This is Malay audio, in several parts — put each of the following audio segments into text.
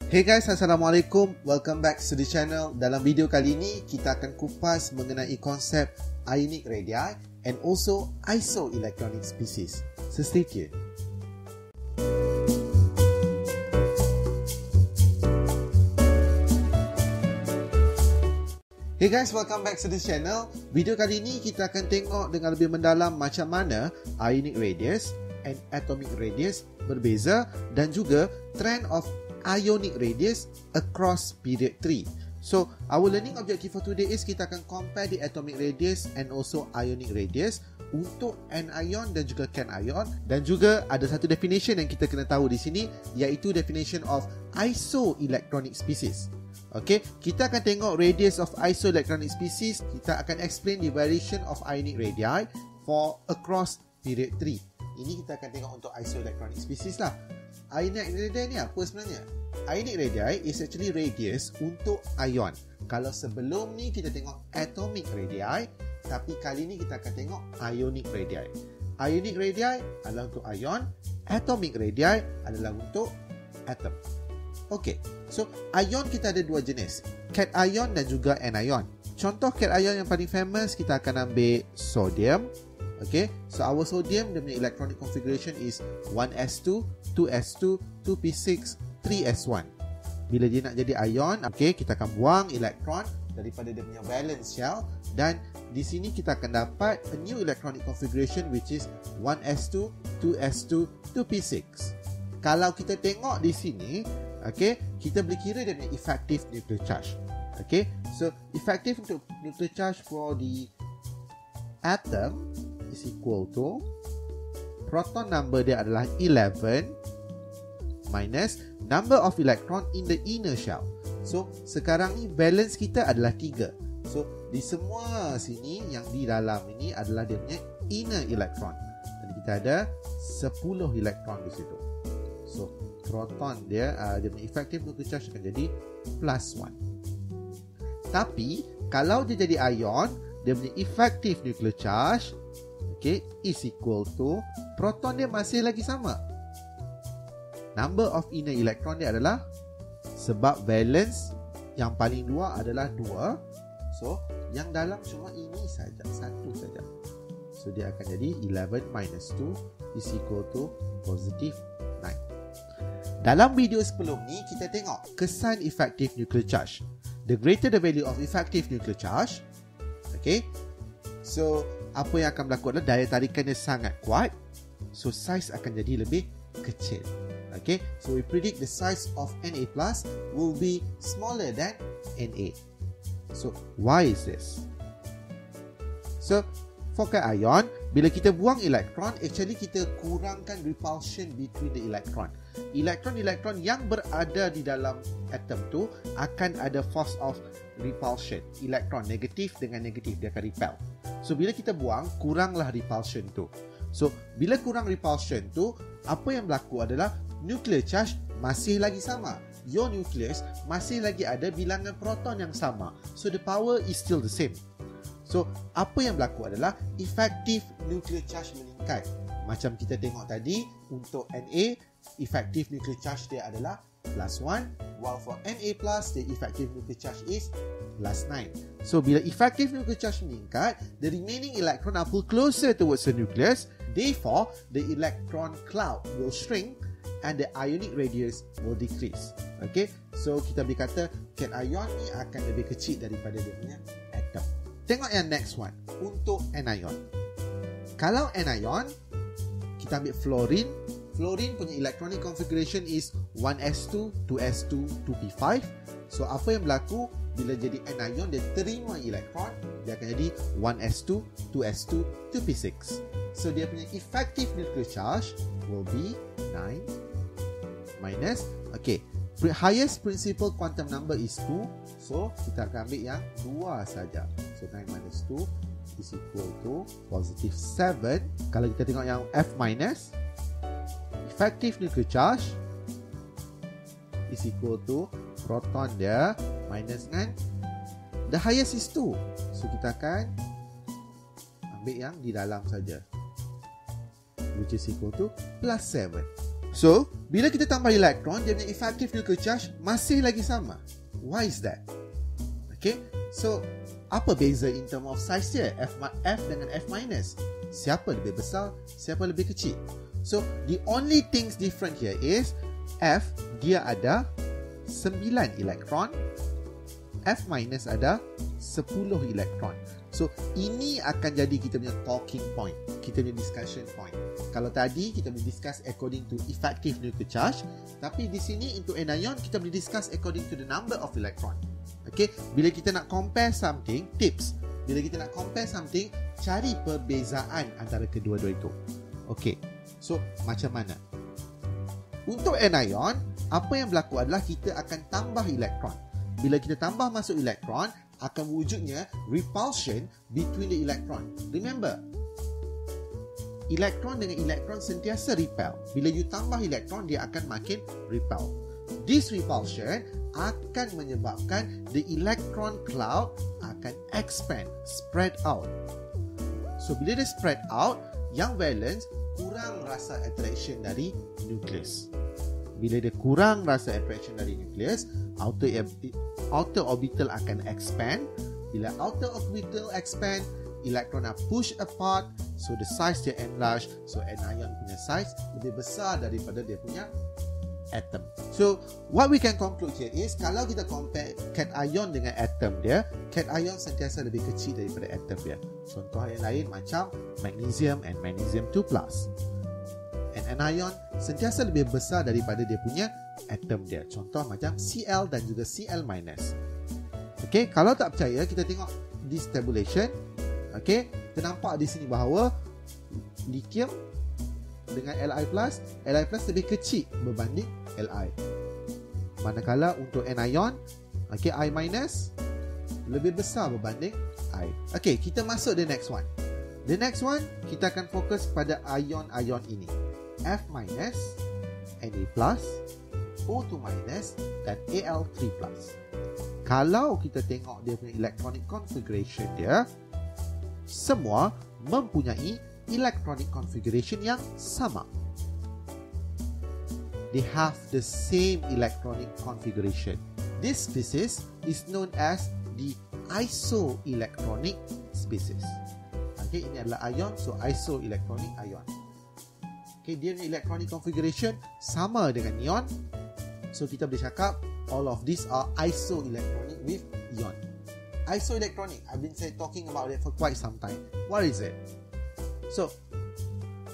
Hey guys, Assalamualaikum. Welcome back to the channel. Dalam video kali ini, kita akan kupas mengenai konsep ionic radii and also isoelectronic species. So stay tuned. Hey guys, welcome back to this channel. Video kali ini kita akan tengok dengan lebih mendalam macam mana ionic radius and atomic radius berbeza dan juga trend of ionic radius across period 3. So, our learning objective for today is kita akan compare the atomic radius and also ionic radius untuk anion dan juga cation, dan juga ada satu definition yang kita kena tahu di sini, iaitu definition of isoelectronic species. Okay, kita akan tengok radius of isoelectronic species. Kita akan explain the variation of ionic radii for across period 3. Ini kita akan tengok untuk isoelectronic species lah. Ionic radii ni apa sebenarnya? Ionic radii is actually radius untuk ion. Kalau sebelum ni kita tengok atomic radii, tapi kali ni kita akan tengok ionic radii. Ionic radii adalah untuk ion, atomic radii adalah untuk atom. Okey, so ion kita ada dua jenis, cation dan juga anion. Contoh cation yang paling famous, kita akan ambil sodium. Okay, so our sodium, dia punya electronic configuration is 1s2, 2s2, 2p6, 3s1. Bila dia nak jadi ion, okay, kita akan buang elektron daripada dia punya valence shell, dan di sini kita akan dapat a new electronic configuration which is 1s2, 2s2, 2p6. Kalau kita tengok di sini, okay, kita boleh kira dia punya effective nuclear charge. Okay, so effective untuk nuclear charge for the atom is equal to proton number dia adalah 11 minus number of electron in the inner shell. So sekarang ni balance kita adalah 3. So di semua sini yang di dalam ini adalah dia punya inner electron. Dan kita ada 10 elektron di situ. So proton dia punya effective nuclear charge akan jadi +1. Tapi kalau dia jadi ion, dia punya effective nuclear charge, okay, is equal to proton dia masih lagi sama. Number of inner electron dia adalah, sebab valence yang paling luar adalah 2, so yang dalam cuma ini saja, satu saja. So dia akan jadi 11 minus 2 is equal to positive 9. Dalam video sebelum ni kita tengok kesan effective nuclear charge. The greater the value of effective nuclear charge, okay, so apa yang akan berlaku adalah daya tarikannya sangat kuat, so size akan jadi lebih kecil. Okay, so we predict the size of Na plus will be smaller than Na. So why is this? So for cation, bila kita buang elektron, actually kita kurangkan repulsion between the electron. Elektron-elektron yang berada di dalam atom tu akan ada force of repulsion. Elektron negatif dengan negatif, dia akan repel. So bila kita buang, kuranglah repulsion tu. So bila kurang repulsion tu, apa yang berlaku adalah nuclear charge masih lagi sama. Your nucleus masih lagi ada bilangan proton yang sama. So the power is still the same. So apa yang berlaku adalah effective nuclear charge meningkat. Macam kita tengok tadi, untuk Na, effective nuclear charge dia adalah +1, while for Na+, the effective nuclear charge is +9. So bila effective nuclear charge meningkat, the remaining electron are pulled closer towards the nucleus. Therefore, the electron cloud will shrink and the ionic radius will decrease. Okay, so kita boleh kata cation ni akan lebih kecil daripada dia punya atom. Tengok yang next one, untuk anion. Kalau anion, kita ambil fluorine. Fluorine punya electronic configuration is 1s2, 2s2, 2p5. So apa yang berlaku bila jadi anion, dia terima elektron, dia akan jadi 1s2, 2s2, 2p6. So dia punya effective nuclear charge will be 9 minus, okay, highest principal quantum number is 2. So kita akan ambil yang 2 saja. So 9 minus 2 is equal to positive 7. Kalau kita tengok yang F minus, effective nuclear charge is equal to proton dia minus dengan the highest is 2. So kita akan ambil yang di dalam saja, which is equal to +7. So bila kita tambah elektron, dia punya effective nuclear charge masih lagi sama. Why is that? Okay, so apa beza in term of size dia? F dengan F minus. Siapa lebih besar, siapa lebih kecil? So, the only things different here is F, dia ada 9 elektron, F minus ada 10 elektron. So, ini akan jadi kita punya talking point, kita punya discussion point. Kalau tadi kita boleh discuss according to effective nuclear charge, tapi di sini untuk anion kita boleh discuss according to the number of electron. Okay, bila kita nak compare something, tips. Bila kita nak compare something, cari perbezaan antara kedua-dua itu. Okay, so macam mana? Untuk anion, apa yang berlaku adalah kita akan tambah elektron. Bila kita tambah masuk elektron, akan wujudnya repulsion between the electron. Remember, elektron dengan elektron sentiasa repel. Bila you tambah elektron, dia akan makin repel. This repulsion akan menyebabkan the electron cloud akan expand, spread out. So, bila dia spread out, yang valence kurang rasa attraction dari nucleus. Bila dia kurang rasa attraction dari nucleus, outer orbital akan expand. Bila outer orbital expand, elektron are push apart, so the size dia enlarge. So, anion punya size lebih besar daripada dia punya atom. So, what we can conclude here is, kalau kita compare cation dengan atom dia, cation sentiasa lebih kecil daripada atom dia. Contoh yang lain macam magnesium and magnesium 2+. And anion sentiasa lebih besar daripada dia punya atom dia. Contoh macam Cl dan juga Cl-. Okay, kalau tak percaya, kita tengok this tabulation. Okay, kita nampak di sini bahawa lithium dengan Li+, Li+ lebih kecil berbanding Li. Manakala untuk anion, okay, I- lebih besar berbanding I. Okay, kita masuk the next one. The next one, kita akan fokus pada ion-ion ini. F-, Na+, O2- dan Al3+. Kalau kita tengok dia punya electronic configuration dia, semua mempunyai electronic configuration yang sama. They have the same electronic configuration. This species is known as the isoelectronic species. Okay, ini adalah ion, so isoelectronic ion. Okay, dia punya electronic configuration sama dengan neon. So, kita boleh cakap all of these are isoelectronic with ion. Isoelectronic, I've been talking about it for quite some time. What is it? So,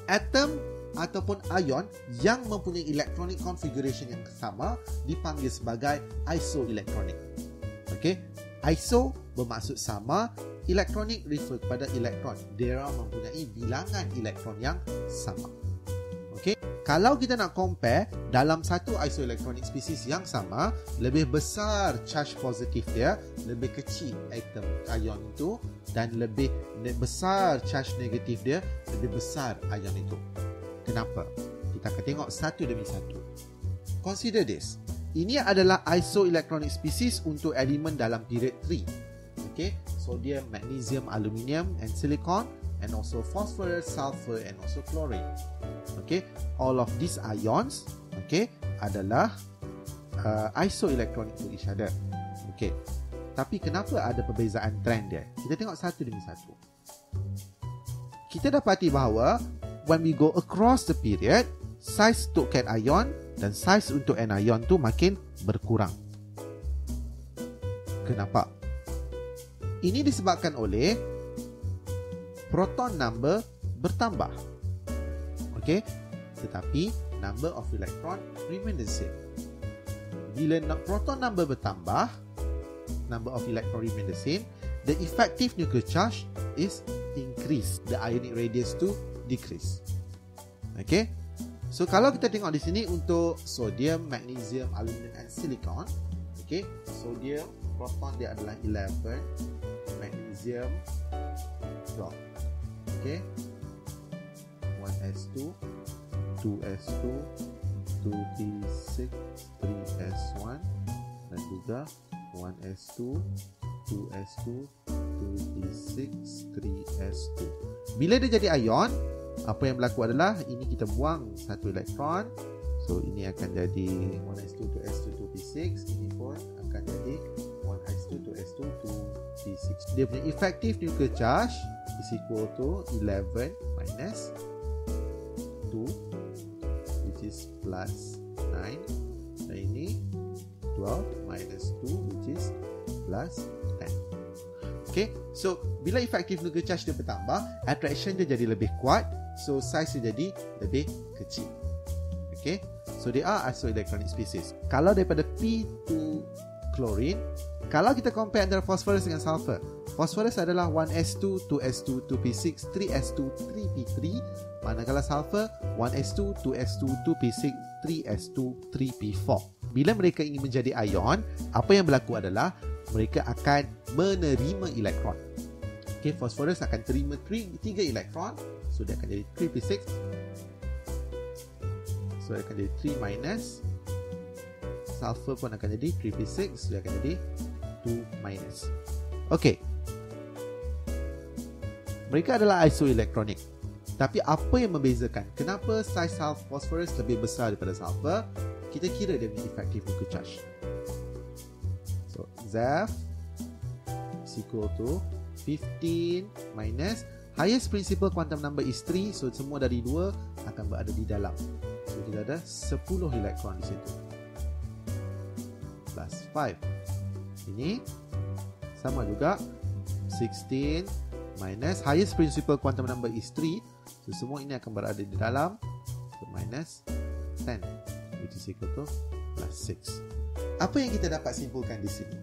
atom ataupun ion yang mempunyai electronic configuration yang sama dipanggil sebagai isoelectronic. Okay, iso bermaksud sama, electronic refer kepada elektron. Dia mempunyai bilangan elektron yang sama. Okay, kalau kita nak compare dalam satu isoelectronic species yang sama, lebih besar charge positif dia, lebih kecil atom ion itu, dan lebih besar charge negatif dia, lebih besar ion itu. Kenapa? Kita akan tengok satu demi satu. Consider this. Ini adalah isoelectronic species untuk elemen dalam period 3. Okay, sodium, magnesium, aluminium and silicon, and also phosphorus, sulfur and also chlorine. Okay, all of these ions, okay, adalah isoelectronic to each other. Okay, tapi kenapa ada perbezaan trend dia? Kita tengok satu demi satu. Kita dapati bahawa when we go across the period, size untuk cation dan size untuk anion tu makin berkurang. Kenapa? Ini disebabkan oleh proton number bertambah. Okay, tetapi number of electron remain the same. Bila proton number bertambah, number of electron remain the same, the effective nuclear charge is increase, the ionic radius to decrease. Okay, so kalau kita tengok di sini untuk sodium, magnesium, aluminium and silicon, okay, sodium proton dia adalah 11, magnesium 12. Okay, 1s2, 2s2, 2p6, 3s1 dan juga 1s2, 2s2, 2p6, 3s2. Bila dia jadi ion, apa yang berlaku adalah ini kita buang satu elektron. So ini akan jadi 1s2 to s2 to p6. Ini pun akan jadi 1s2 to s2 to p6. Dia punya effective nuclear charge is equal to 11 minus 2, which is plus 9. Dan ini 12 minus 2, which is plus 10. Okay, so bila effective nuclear charge dia bertambah, attraction dia jadi lebih kuat, so size dia jadi lebih kecil. Okay, so they are isoelectronic species. Kalau daripada P2 chlorine, kalau kita compare antara phosphorus dengan sulfur, phosphorus adalah 1s2 2s2 2p6 3s2 3p3, manakala sulfur 1s2 2s2 2p6 3s2 3p4. Bila mereka ingin menjadi ion, apa yang berlaku adalah mereka akan menerima elektron. Okay, phosphorus akan terima 3 elektron, so dia akan jadi 3p6. So dia akan jadi 3 minus. Sulfur pun akan jadi 3p6, so dia akan jadi 2 minus. Okay, mereka adalah isoelectronic. Tapi apa yang membezakan? Kenapa size phosphorus lebih besar daripada sulfur? Kita kira dia punya effective nuclear charge. So Zef is equal to 15 minus highest principal quantum number is 3, so semua dari 2 akan berada di dalam. So kita ada 10 elektron di situ. Plus 5. Ini sama juga 16 minus highest principal quantum number is 3, so semua ini akan berada di dalam. So minus 10, which is equal to plus 6. Apa yang kita dapat simpulkan di sini?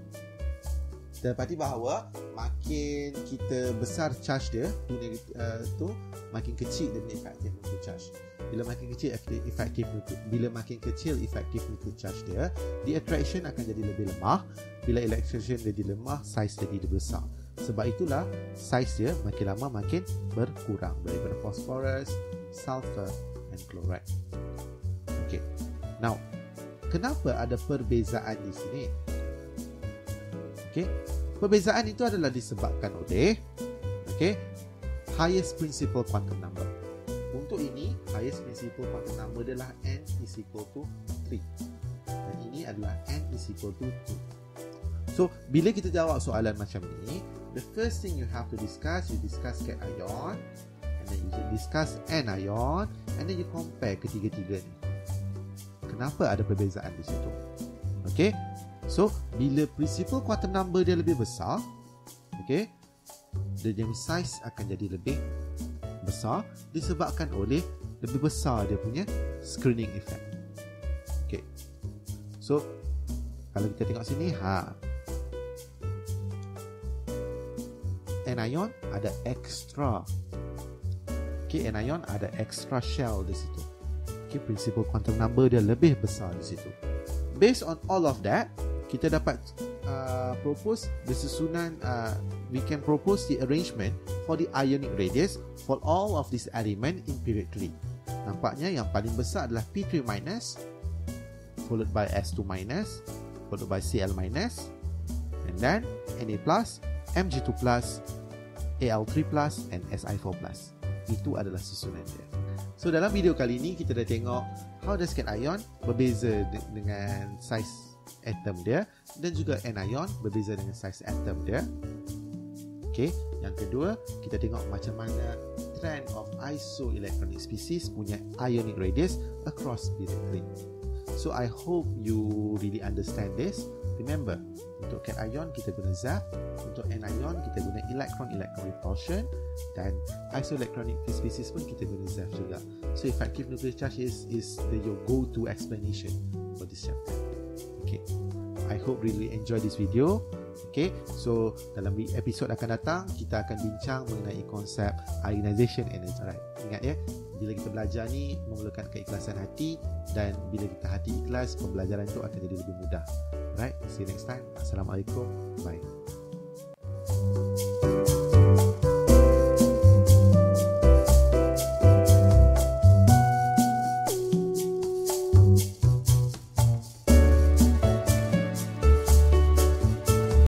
Kita dapati bahawa makin kita besar charge dia, makin kecil dia punya effective nuclear charge. Bila makin kecil effective nuclear charge dia, the attraction akan jadi lebih lemah. Bila attraction jadi lemah, size jadi lebih besar. Sebab itulah size dia makin lama makin berkurang daripada phosphorus, sulfur and chloride. Okay. Now, kenapa ada perbezaan di sini? Okay. Perbezaan itu adalah disebabkan oleh highest principal quantum number. Untuk ini, highest principal quantum number adalah n is equal to 3. Dan ini adalah n is equal to 2. So, bila kita jawab soalan macam ni, the first thing you have to discuss, you discuss cation, and then you discuss anion, and then you compare ketiga-tiga ni. Kenapa ada perbezaan di situ? Okay, so bila principal quantum number dia lebih besar, okay, dia punya size akan jadi lebih besar disebabkan oleh lebih besar dia punya screening effect. Okay, so kalau kita tengok sini, anion ada extra. Okay, anion ada extra shell di situ. Okay, principal quantum number dia lebih besar di situ. Based on all of that, kita dapat propose the susunan, we can propose the arrangement for the ionic radius for all of these element in period 3. Nampaknya yang paling besar adalah P3 minus, followed by S2 minus, followed by Cl minus, and then Na plus, Mg2 plus, Al3 plus, and Si4 plus. Itu adalah susunan dia. So dalam video kali ini kita dah tengok how does cation berbeza dengan size atom dia, dan juga anion berbeza dengan size atom dia. Okay, yang kedua kita tengok macam mana trend of isoelectronic species punya ionic radius across period 3. So I hope you really understand this. Remember, untuk cation kita guna Zef, untuk anion kita guna electron-electron repulsion, dan isoelectronic species pun kita guna Zef juga. So effective nuclear charge is your go-to explanation for this chapter. Okay, I hope really enjoy this video. Okay, so dalam episod akan datang kita akan bincang mengenai konsep ionization energy. Alright, ingat ya, bila kita belajar ni memerlukan keikhlasan hati, dan bila kita hati ikhlas, pembelajaran itu akan jadi lebih mudah. Alright, see you next time. Assalamualaikum. Bye.